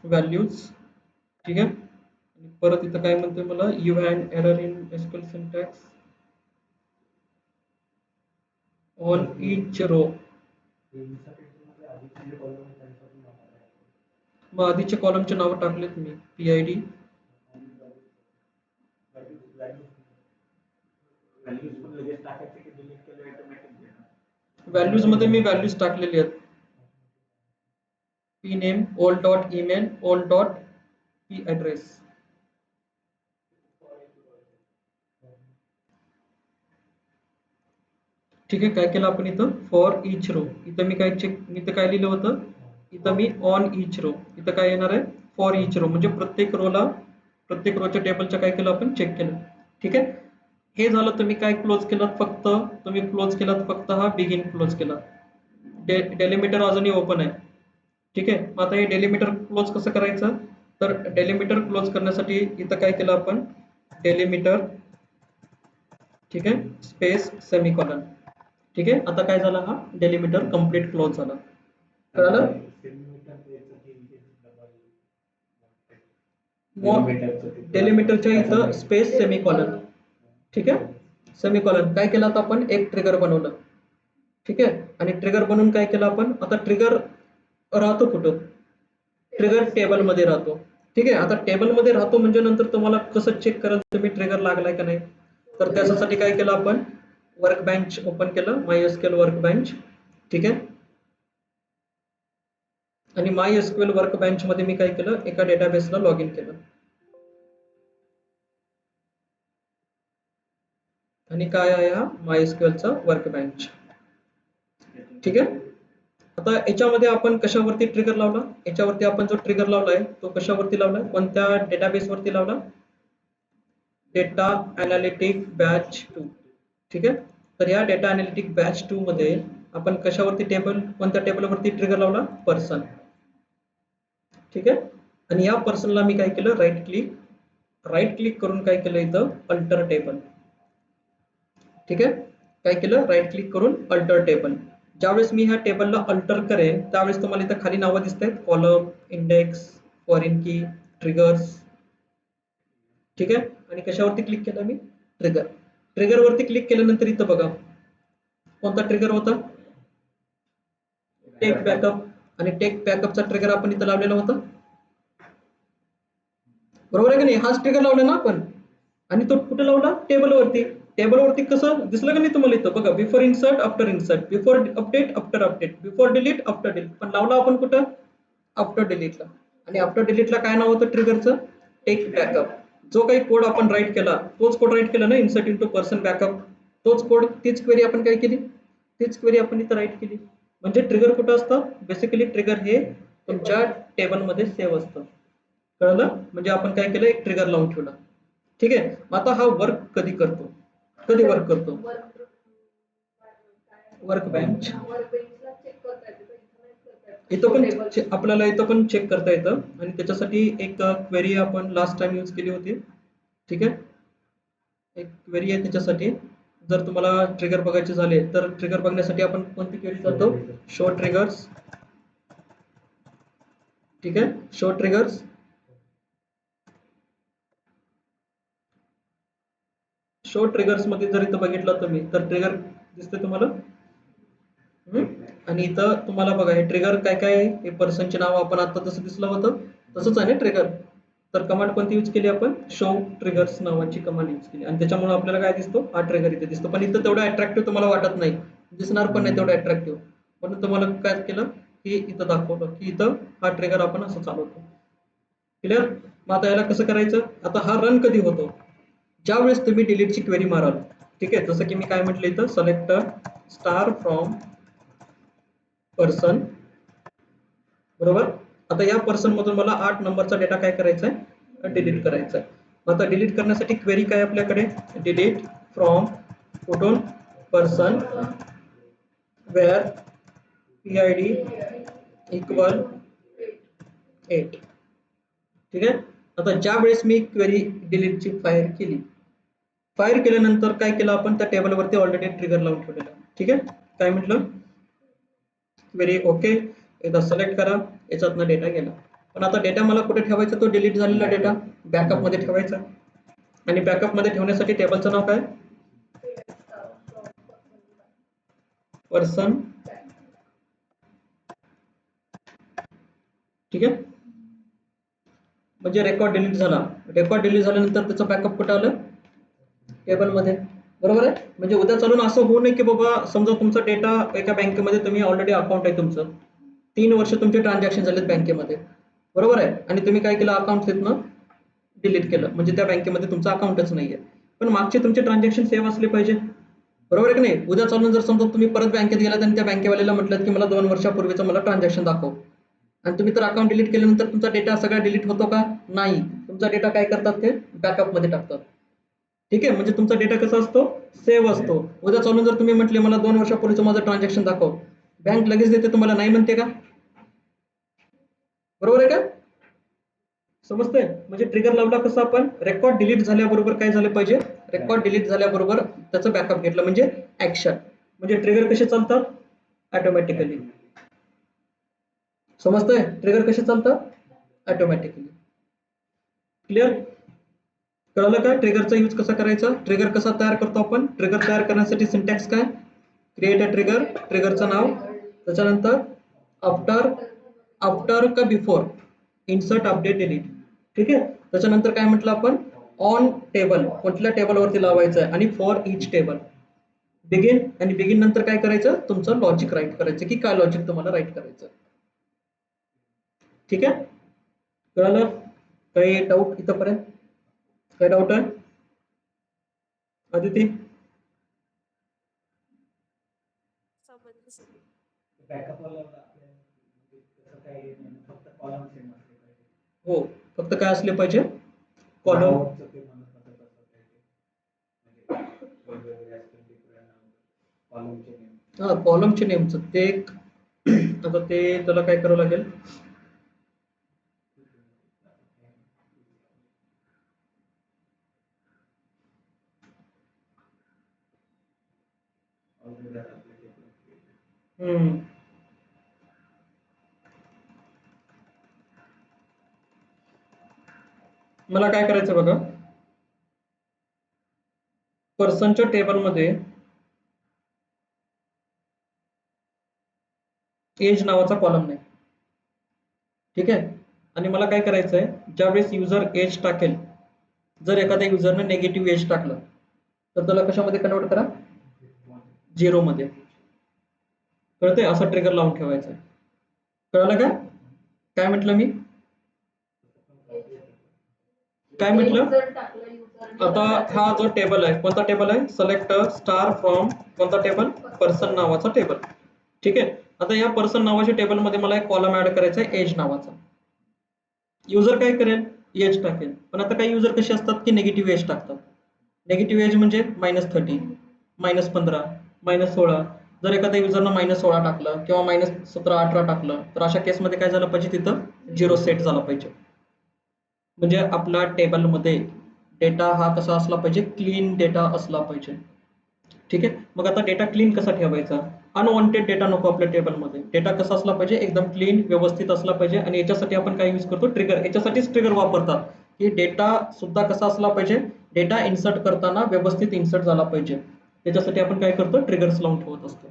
values. ठीक आहे, आणि परत इथं काय म्हणतोय मला, you have an error in SQL syntax on each row. मग आधीच्या कॉलमचे नाव टाकलेत मी, PID. व्हॅल्यूज मध्ये मी व्हॅल्यूज टाकलेली आहेत, P name, old dot email, old dot P address. ठीक आहे, काय केलं आपण इथं, फॉर इच रो. इथं मी काय चेक, इथं काय लिहिलं होतं, इथं मी ऑन इच रो, इथं काय येणार आहे, फॉर इच रो, म्हणजे प्रत्येक रोला, प्रत्येक रोच्या टेबलचं काय केलं आपण, चेक केलं. ठीक आहे, हे झालं. तुम्ही काय क्लोज केलं, फक्त तुम्ही क्लोज केलात फक्त हा बिगिन क्लोज केला. डेलिमीटर अजूनही ओपन आहे. ठीक आहे, मग आता हे डेलिमीटर क्लोज कसं करायचं, तर डेलिमीटर क्लोज करण्यासाठी इथं काय केलं आपण, डेलिमीटर, ठीक आहे, स्पेस सेमीकॉलन. ठीक आहे, आता काय झालं, हा डेलिमीटर कंप्लीट क्लोज झाला. कळलं, डेलिमीटरच्या इथं स्पेस सेमीकॉलन. ठीक आहे, सेमीकॉलन काय केलं, आता आपण एक ट्रिगर बनवलं. ठीक आहे, आणि ट्रिगर बनवून काय केलं आपण, आता ट्रिगर राहतो कुठं, ट्रिगर टेबल मध्ये राहतो. ठीक आहे. आता टेबलमध्ये राहतो म्हणजे नंतर तुम्हाला कसं चेक कराल तुम्ही ट्रिगर लागलाय का नाही. तर त्याच्यासाठी काय केलं आपण, वर्क बेंच ओपन केलं, MySQL वर्क बेंच. ठीक आहे. आणि MySQL वर्क बेंच मध्ये मी काय केलं, एका डेटाबेसला लॉग इन केलं. आणि काय आहे हा MySQLचा वर्क बेंच. ठीक आहे. आता याच्यामध्ये आपण कशावरती ट्रिगर लावला, याच्यावरती आपण जो ट्रिगर लावलाय तो कशावरती लावलाय, कोणत्या डेटाबेस वरती लावला, डेटा अनालिटिक बॅच 2. ठीक आहे. तर या डेटा अनालिटिक बॅच 2 मध्ये आपण कशावरती कोणत्या टेबलवरती ट्रिगर लावला, पर्सन. ठीक आहे. आणि या पर्सनला मी काय केलं, राईट क्लिक करून काय केलं इथं, अल्टर टेबल. ठीक आहे. काय केलं, राईट क्लिक करून अल्टर टेबल. ज्यावेळेस मी ह्या टेबलला अल्टर करेन त्यावेळेस तुम्हाला इथं खाली नावं दिसत आहेत, कॉलम, इंडेक्स, फॉरेन की, ट्रिगर्स. ठीक आहे. आणि कशावरती क्लिक केलं मी, ट्रिगर वरती क्लिक केल्यानंतर इथं बघा कोणता ट्रिगर होता, टेक बॅकअप. आणि टेक बॅकअपचा ट्रिगर आपण इथं लावलेला होता, बरोबर आहे की नाही. हाच ट्रिगर लावला ना आपण. आणि तो कुठे लावला, टेबलवरती कसं दिसलं का नाही तुम्हाला इथं बघा, before insert, after insert, before update, after update, before delete, after delete. पण लावला आपण कुठं, आफ्टर डिलीटला. आणि आफ्टर डिलीटला काय नाव होतं ट्रिगरचं, टेक बॅकअप. जो काही कोड आपण राईट केला तोच कोड राईट केला ना, इन्सर्ट इंटू पर्सन बॅकअप, तोच कोड, तीच क्वेरी आपण काय केली, तीच क्वेरी आपण इथं राईट केली. म्हणजे ट्रिगर कुठं असतं, बेसिकली ट्रिगर हे तुमच्या टेबलमध्ये सेव्ह असतं. कळलं. म्हणजे आपण काय केलं, एक ट्रिगर लावून ठेवला. ठीक आहे. आता हा वर्क कधी वर्क करतो, वर्क बेंच. इथं पण आपल्याला इथं पण चेक करता येतं. आणि त्याच्यासाठी एक क्वेरी आपण लास्ट टाइम यूज केली होती. ठीक आहे. एक क्वेरी आहे त्याच्यासाठी, जर तुम्हाला ट्रिगर बघायचे झाले तर ट्रिगर बघण्यासाठी आपण कोणती क्वेरी करतो, शो ट्रिगर्स. ठीक आहे. Show triggers. शो ट्रिगर्स मध्ये जर इथं बघितलं तुम्ही तर ट्रिगर दिसते तुम्हाला. आणि इथं तुम्हाला बघा हे ट्रिगर काय काय आहे, हे पर्सनचे नाव आपण आता जसं दिसलं होतं तसंच आहे ना ट्रिगर. तर कमांड कोणती यूज केली आपण, शो ट्रिगर्स नावाची कमांड यूज केली. आणि त्याच्यामुळे आपल्याला काय दिसतो, हा ट्रिगर इथे दिसतो. पण इथं तेवढं अट्रॅक्टिव्ह तुम्हाला वाटत नाही, दिसणार पण नाही तेवढं अट्रॅक्टिव्ह. म्हणून तुम्हाला काय केलं की इथं दाखवलं की इथं हा ट्रिगर आपण असं चालवतो. क्लिअर. मग आता याला कसं करायचं, आता हा रन कधी होतो, ज्या वेळेस तुम्ही डिलीटची क्वेरी माराल. ठीक आहे. जसं की मी काय म्हटलं इथं, सिलेक्ट स्टार फ्रॉम पर्सन. बरोबर. आता या पर्सन मधून मला 8 नंबरचा डेटा काय करायचा आहे, डिलीट करायचा आहे. आता डिलीट करण्यासाठी क्वेरी काय आपल्याकडे, डिलीट फ्रॉम कुठून, पर्सन वेअर PID इक्वल 8. ठीक आहे. आता ज्या वेळेस मी क्वेरी डिलीटची फायर केल्यानंतर काय केलं आपण, त्या टेबलवरती ऑलरेडी ट्रिगर लावून ठेवलेला. ठीक आहे. काय म्हटलं, क्वेरी ओके, एकदा सिलेक्ट करा, याच्यातनं डेटा गेला. पण आता डेटा मला कुठे ठेवायचा, तो डिलीट झालेला डेटा बॅकअप मध्ये ठेवायचा. आणि बॅकअप मध्ये ठेवण्यासाठी टेबलचं नाव काय, पर्सन. ठीक आहे. म्हणजे रेकॉर्ड डिलीट झाल्यानंतर त्याचं बॅकअप कुठं आलं, टेबलमध्ये. बरोबर आहे. म्हणजे उद्या चालून असं होऊ नये की बाबा समजा तुमचा डेटा एका बँकेमध्ये, तुम्ही ऑलरेडी अकाउंट आहे तुमचं, 3 वर्ष तुमचे ट्रान्झॅक्शन झालेत बँकेमध्ये, बरोबर आहे. आणि तुम्ही काय केलं, अकाउंट तिथनं डिलीट केलं, म्हणजे त्या बँकेमध्ये तुमचं अकाउंटच नाहीये. पण मागचे तुमचे ट्रान्झॅक्शन सेव्ह असले पाहिजे, बरोबर आहे की नाही. उद्या चालून जर समजा तुम्ही परत बँकेत गेलात आणि त्या बँकेवाल्याला म्हटलं की मला 2 वर्षापूर्वीचं मला ट्रान्झॅक्शन दाखव, आणि तुम्ही तर अकाउंट डिलीट केल्यानंतर तुमचा डेटा सगळा डिलीट होतो का, नाही. तुमचा डेटा काय करतात, ते बॅकअप मध्ये टाकतात. ठीक आहे. म्हणजे तुमचा डेटा कसा असतो, सेव्ह असतो. उद्या चालून जर तुम्ही म्हटले मला 2 वर्षापूर्वीचं माझं ट्रान्झॅक्शन दाखव, बँक लगेच देते तुम्हाला, नाही म्हणते का, बरोबर आहे का, समजतंय. म्हणजे ट्रिगर लावला कसं आपण, रेकॉर्ड डिलीट झाल्याबरोबर काय झालं पाहिजे, रेकॉर्ड डिलीट झाल्याबरोबर त्याचं बॅकअप घेतलं म्हणजे ऍक्शन. म्हणजे ट्रिगर कसे चालतात, ऑटोमॅटिकली. समजतंय, ट्रिगर कसे चालतात, ऑटोमॅटिकली. क्लिअर. कळलं का ट्रिगरचा यूज कसा करायचा, ट्रिगर कसा तयार करतो आपण. ट्रिगर तयार करण्यासाठी सिंटॅक्स काय, क्रिएट अ ट्रिगर, ट्रिगरचं नाव, त्याच्यानंतर आफ्टर का बिफोर, इन्सर्ट अपडेट डिलीट. ठीक आहे. त्याच्यानंतर काय म्हटलं आपण, ऑन टेबल कुठल्या टेबलवरती लावायचं आहे आणि फॉर इच टेबल. बिगिन, आणि बिगिन नंतर काय करायचं, तुमचं लॉजिक राईट करायचं की काय लॉजिक तुम्हाला राईट करायचं. ठीक आहे, कळलं? काही डाऊट इथंपर्यंत? काय डाऊट आहे अदिती? हो, फक्त काय असले पाहिजे, कॉलम. हा, कॉलमचे नेमचं ते आता ते त्याला काय करावं लागेल, मला काय करायचं बघा, पर्सनच्या टेबलमध्ये एज नावाचा कॉलम नाही. ठीक आहे, आणि मला काय करायचं आहे, ज्यावेळेस युजर एज टाकेल, जर एखाद्या युजरने नेगेटिव्ह एज टाकलं तर त्याला कशामध्ये कन्वर्ट करा, 0 मध्ये. कळतंय? असं ट्रिगर लावून ठेवायचं. कळलं का? काय म्हटलं मी, काय म्हटलं, आता हा जो टेबल आहे, कोणता टेबल आहे, सिलेक्ट स्टार फ्रॉम कोणता टेबल, पर्सन नावाचा टेबल. ठीक आहे, आता या पर्सन नावाच्या टेबलमध्ये मला एक कॉलम ऍड करायचा आहे एज नावाचा. युजर काय करेल, एज टाकेल, पण आता काही युजर कसे असतात की निगेटिव्ह एज टाकतात. निगेटिव्ह एज म्हणजे -30, -15, -16. जर एखाद्या युजरनं -16 टाकलं किंवा -17, 18 टाकलं तर अशा केसमध्ये काय झालं पाहिजे, तिथं 0 सेट झाला पाहिजे. म्हणजे आपला टेबलमध्ये डेटा हा कसा असला पाहिजे, क्लीन डेटा असला पाहिजे. ठीक आहे, मग आता डेटा क्लीन कसा ठेवायचा, अनवॉन्टेड डेटा नको आपल्या टेबलमध्ये. डेटा कसा असला पाहिजे, एकदम क्लीन व्यवस्थित असला पाहिजे. आणि याच्यासाठी आपण काय यूज करतो, ट्रिगर. याच्यासाठीच ट्रिगर वापरतात की डेटा सुद्धा कसा असला पाहिजे, डेटा इन्सर्ट करताना व्यवस्थित इन्सर्ट झाला पाहिजे. त्याच्यासाठी आपण काय करतो, ट्रिगर्स लावून ठेवत असतो.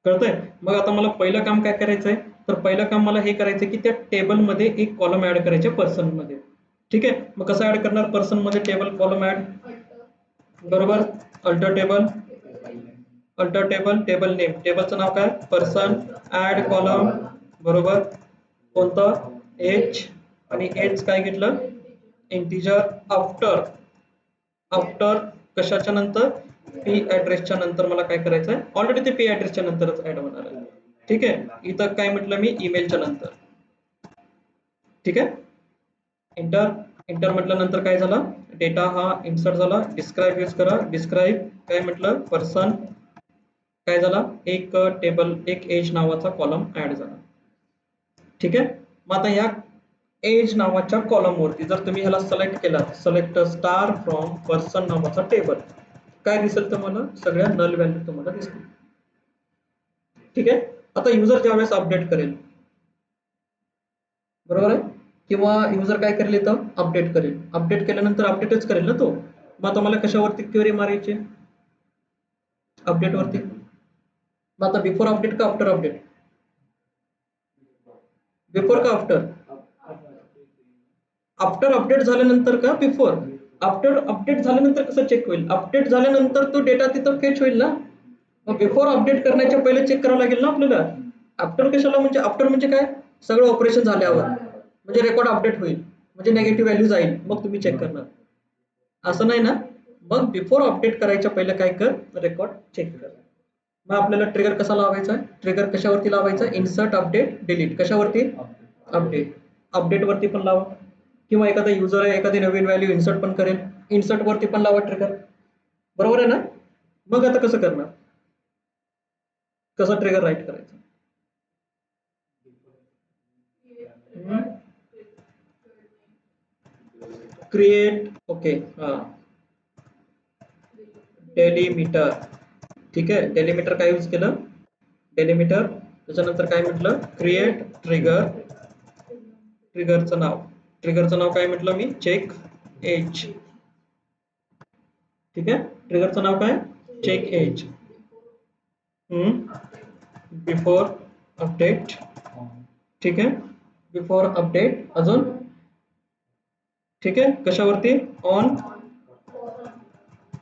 कळतंय? मग आता मला पहिलं काम काय करायचंय, तर पहिलं काम मला हे करायचं की त्या टेबलमध्ये एक कॉलम ऍड करायचे पर्सन मध्ये. ठीक आहे, मग कसं ऍड करणार, पर्सन मध्ये टेबल कॉलम ऍड, बरोबर, alter table, alter table, table name, टेबलचं नाव काय, पर्सन, ऍड कॉलम, बरोबर, कोणतं, एज, आणि एज काय घेतलं, इंटिजर. आफ्टर, आफ्टर कशाच्या नंतर, पी ऍड्रेसच्या नंतर मला काय करायचं आहे, ऑलरेडी ते पी ऍड्रेसच्या नंतरच ऍड होणार आहे. ठीक आहे, इथं काय म्हटलं मी, ईमेलच्या नंतर. ठीक आहे, इंटर, इंटर म्हटल्यानंतर काय झालं, डेटा हा इन्सर्ट झाला. डिस्क्राईब यूज करा, डिस्क्राईब काय म्हटलं, पर्सन, काय झाला, एक टेबल, एक एज नावाचा कॉलम ऍड झाला. ठीक आहे, मग आता ह्या एज नावाच्या कॉलम वरती जर तुम्ही ह्याला सिलेक्ट केला, सिलेक्ट स्टार फ्रॉम पर्सन नावाचा टेबल, काय दिसेल तुम्हाला, सगळ्या नल व्हॅल्यू तुम्हाला दिसतील. ठीक आहे, आता युजर ज्यावेळेस अपडेट करेल, बरोबर आहे, किंवा युजर काय करेल, इथं अपडेट करेल, अपडेट केल्यानंतर अपडेटच करेल ना तो. मग आता मला कशावरती क्वेरी मारायची, अपडेट वरती. मग आता बिफोर अपडेट का आफ्टर अपडेट, बिफोर का आफ्टर, आफ्टर अपडेट झाल्यानंतर का बिफोर, आफ्टर अपडेट झाल्यानंतर कसं चेक होईल, अपडेट झाल्यानंतर तो डेटा तिथं फेच होईल ना. मग बिफोर अपडेट करण्याच्या पहिले चेक करावं लागेल ना आपल्याला. आफ्टर कशाला, म्हणजे आफ्टर म्हणजे काय, सगळं ऑपरेशन झाल्यावर, म्हणजे रेकॉर्ड अपडेट होईल, म्हणजे नेगेटिव्ह व्हॅल्यू जाईल, मग तुम्ही चेक करणार, असं नाही ना. मग बिफोर अपडेट करायच्या पहिले काय कर, रेकॉर्ड चेक कर. मग आपल्याला ट्रिगर कसा लावायचा आहे, ट्रिगर कशावरती लावायचा, इन्सर्ट, अपडेट, डिलीट, कशावरती, अपडेट, अपडेट वरती पण लावा. किंवा एखादा युजर आहे, एखादी नवीन व्हॅल्यू इन्सर्ट पण करेल, इन्सर्ट वरती पण लावा ट्रिगर. बरोबर आहे ना. मग आता कसं करणार, कसं ट्रिगर राईट करायचं, क्रिएट, ओके, हा, डेलिमीटर. ठीक आहे, डेलिमीटर काय यूज केलं, डेलिमीटर. त्याच्यानंतर काय म्हटलं, क्रिएट ट्रिगर, ट्रिगरचं नाव, ट्रिगरचं नाव काय म्हटलं मी, चेक एज. ठीक आहे, ट्रिगरचं नाव काय, चेक एज. Before update. ठीक आहे, बिफोर अपडेट, अजून ठीक आहे, कशावरती? On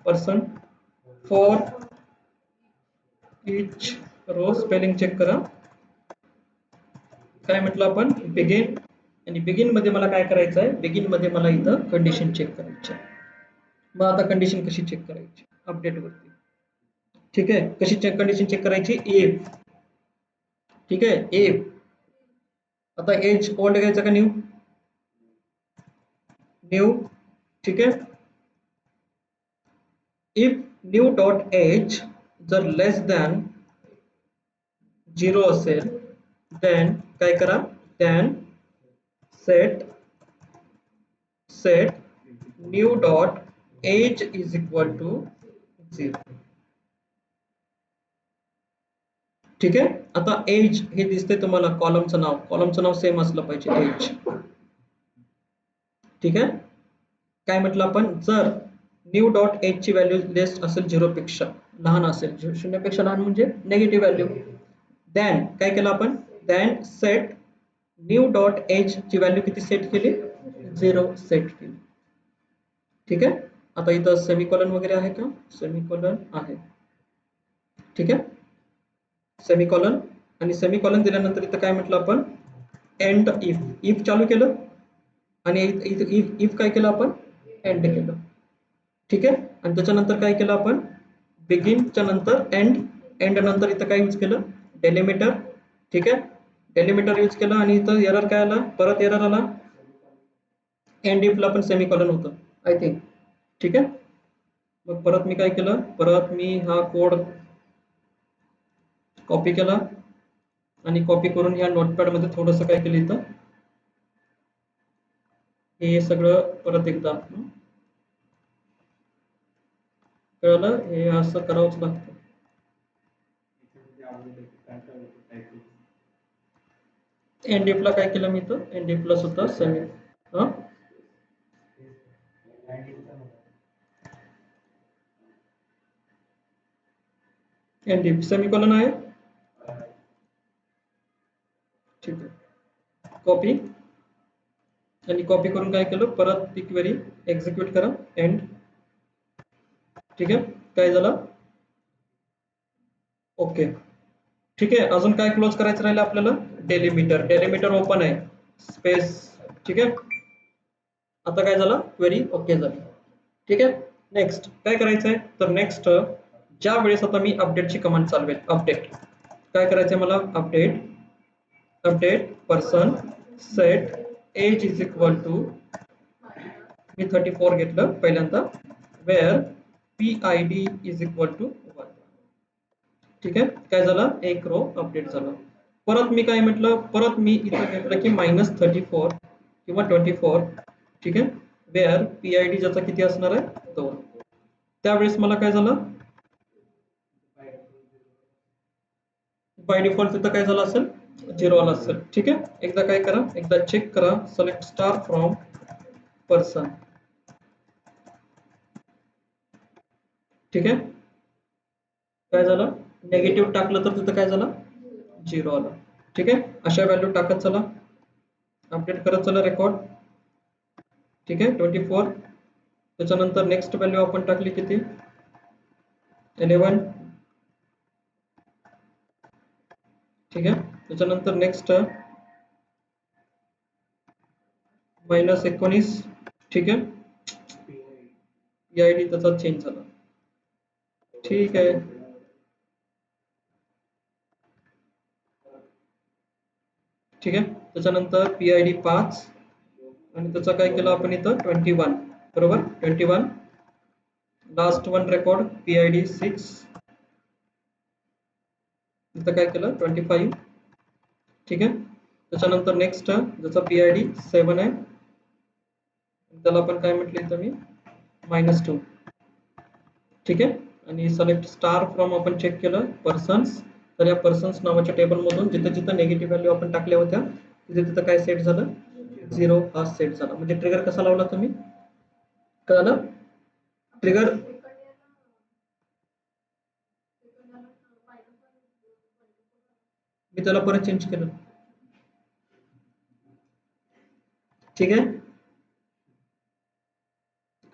person for each row. Spelling check करा. काय म्हटलं आपण? बिगिन. आणि बिगिन मध्ये मला काय करायचं आहे? बिगिन मध्ये मला इथं कंडिशन चेक करायची आहे. मग आता कंडिशन कशी चेक करायची? अपडेट वरती. ठीक आहे, कशी कंडिशन चेक करायची? इफ. ठीक आहे, इफ. आता एज ओल्ड घ्यायचा का न्यू? न्यू. ठीक आहे, इफ न्यू डॉट एज जर लेस दॅन 0 असेल, देन काय करा? Then set new dot age is equal to 0. ठीक आहे, आता एज हे दिसते तुम्हाला, कॉलमचं नाव सेम असलं पाहिजे, एज. ठीक आहे, काय म्हटलं आपण? जर न्यू डॉट एज ची व्हॅल्यू लेस असेल 0 पेक्षा, लहान असेल, 0 पेक्षा लहान म्हणजे नेगेटिव्ह व्हॅल्यू, देन काय केलं आपण? Then set new dot age ची व्हॅल्यू किती सेट केली? 0 सेट केली. ठीक आहे, आता इथं सेमिकॉलन वगैरे आहे का? सेमिकॉलन आहे. ठीक आहे, सेमिकॉलन. आणि सेमिकॉलन दिल्यानंतर इथं काय म्हटलं आपण? End if. इफ चालू केलं आणि इफ काय केलं आपण? एंड केलं. ठीक आहे, आणि त्याच्यानंतर काय केलं आपण? बिगिनच्या नंतर एंड नंतर इथं काय यूज केलं? डेलिमीटर. ठीक आहे, डेलिमीटर यूज केलं आणि इथं एरर काय आला? परत एरर आला. एंड इफला पण सेमिकॉलन होतं आय थिंक. ठीक आहे, मग परत मी काय केलं? परत मी हा कोड कॉपी केला आणि कॉपी करून या नोटपॅड मध्ये थोडंसं काय केलं, इथं हे सगळं परत एकदा कळलं? हे असं करावंच लागतं. एनडीएफला काय केलं मी? तर एनडीएफला सुद्धा सेमी एनडीएफ सेमिकॉलन आहे. ठीक आहे, कॉपी. आणि कॉपी करून काय केलं? परत ती क्वेरी एक्झिक्यूट करा, एंड. ठीक आहे, काय झालं? ओके. ठीक आहे, अजून काय क्लोज करायचं राहिलं आपल्याला? डेलिमीटर. डेलिमीटर ओपन आहे, स्पेस. ठीक आहे, आता काय झालं? क्वेरी ओके झाली. ठीक आहे, नेक्स्ट काय करायचं आहे? तर नेक्स्ट ज्या वेळेस आता मी अपडेटची कमांड चालवेल, अपडेट काय करायचंय मला? Update person set age is equal to, मी 34 घेतलं पहिल्यांदा, where PID is equal to 1. ठीक आहे, काय झालं? एक रो अपडेट झाला. परत मी काय म्हटलं? परत मी इथं घेतलं की -34 किंवा 24. ठीक आहे, वेअर PID ज्याचा किती असणार आहे? 2. त्यावेळेस मला काय झालं? बाय डिफॉल्ट तिथं काय झालं असेल? 0 आला असेल. ठीक आहे, एकदा काय करा? एकदा चेक करा. Select star from person. ठीक आहे, काय झालं? नेगेटिव्ह टाकलं तर तिथं काय झालं? 0 आला. ठीक आहे, अशा व्हॅल्यू टाकत चला, अपडेट करत चला रेकॉर्ड. ठीक आहे, 24. त्याच्यानंतर नेक्स्ट व्हॅल्यू आपण टाकली किती? 11. ठीक आहे, त्याच्यानंतर नेक्स्ट -19. ठीक आहे, PID त्याचा चेंज झाला. ठीक आहे, ठीक आहे, त्याच्यानंतर PID 5 आणि त्याचा काय केलं आपण इथं? 21. बरोबर, 21. लास्ट वन रेकॉर्ड PID 6, इथं काय केलं? 25. ठीक आहे, त्याच्यानंतर नेक्स्ट ज्याचा PID 7 आहे, त्याला आपण काय म्हटलं इथं मी? -2. ठीक आहे, आणि सिलेक्ट स्टार फ्रॉम आपण चेक केलं पर्सन्स. तर या पर्सन्स नावाच्या टेबल मधून जिथे जिथे नेगेटिव्ह व्हॅल्यू आपण टाकल्या होत्या तिथे तिथं काय सेट झालं? 0 हा सेट झाला. म्हणजे ट्रिगर कसा लावला तुम्ही? कळलं? ट्रिगर मी त्याला परत चेंज केलं. ठीक आहे,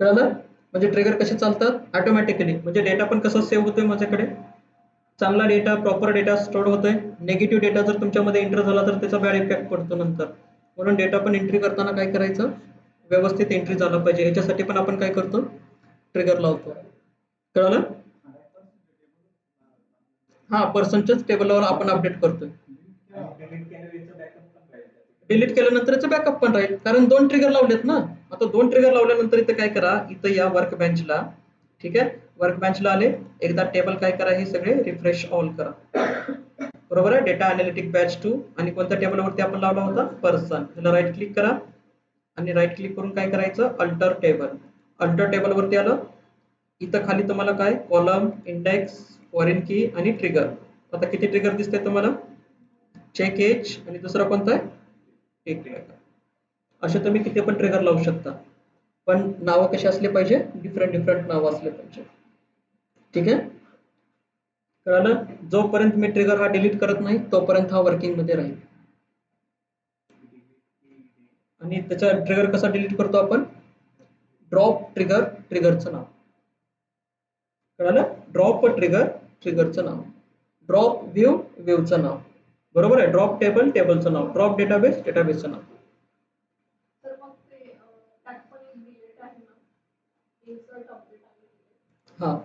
कळलं? म्हणजे ट्रिगर कसे चालतात ऑटोमॅटिकली, म्हणजे डेटा पण कसा सेव्ह होतोय माझ्याकडे, चांगला डेटा प्रॉपर डेटा स्टोअर होतोय. निगेटिव्ह डेटा जर तुमच्यामध्ये एंटर झाला तर त्याचा बॅड इफेक्ट पडतो नंतर. म्हणून डेटा पण एंट्री करताना काय करायचं, व्यवस्थित एंट्री झाला पाहिजे. याच्यासाठी पण आपण काय करतो, ट्रिगर लावतो. कळलं? हा, पर्सनच्याच टेबलवर आपण अपडेट करतोय. डिलीट केल्यानंतर याचं बॅकअप पण राहील, कारण 2 ट्रिगर लावलेत ना. आता 2 ट्रिगर लावल्यानंतर इथं काय करा, इथं या वर्क बेंचला, ठीक आहे, वर्क बेंचला आले, एकदा टेबल काय करा, हे सगळे रिफ्रेश ऑल करा. बरोबर आहे, डेटा अनालिटिक बॅच 2 आणि कोणत्या टेबलवरती आपण लावला होता, पर्सन. त्याला राईट क्लिक करा आणि राईट क्लिक करून काय करायचं, अल्टर टेबल. अल्टर टेबलवरती आलं, इथं खाली तुम्हाला काय, कॉलम, इंडेक्स, फॉरेन की आणि ट्रिगर. आता किती ट्रिगर दिसते तुम्हाला, चेक एज आणि दुसरा कोणता आहे, टिक ट्रिगर. असे तुम्ही किती पण ट्रिगर लावू शकता, पण नावं कशी असले पाहिजे, डिफरंट नावं असले पाहिजे. ठीक आहे, कळलं? जोपर्यंत मी ट्रिगर हा डिलीट करत नाही तोपर्यंत हा वर्किंग मध्ये राहील. आणि त्याचा ट्रिगर कसा डिलीट करतो आपण, ड्रॉप ट्रिगर, ट्रिगरचं नाव. कळलं? ड्रॉप ट्रिगर, ट्रिगरचं नाव. ड्रॉप व्ह्यू, व्ह्यूचं नाव. बरोबर आहे, ड्रॉप टेबल, टेबलचं नाव. ड्रॉप डेटाबेस, डेटाबेसचं नाव. हा,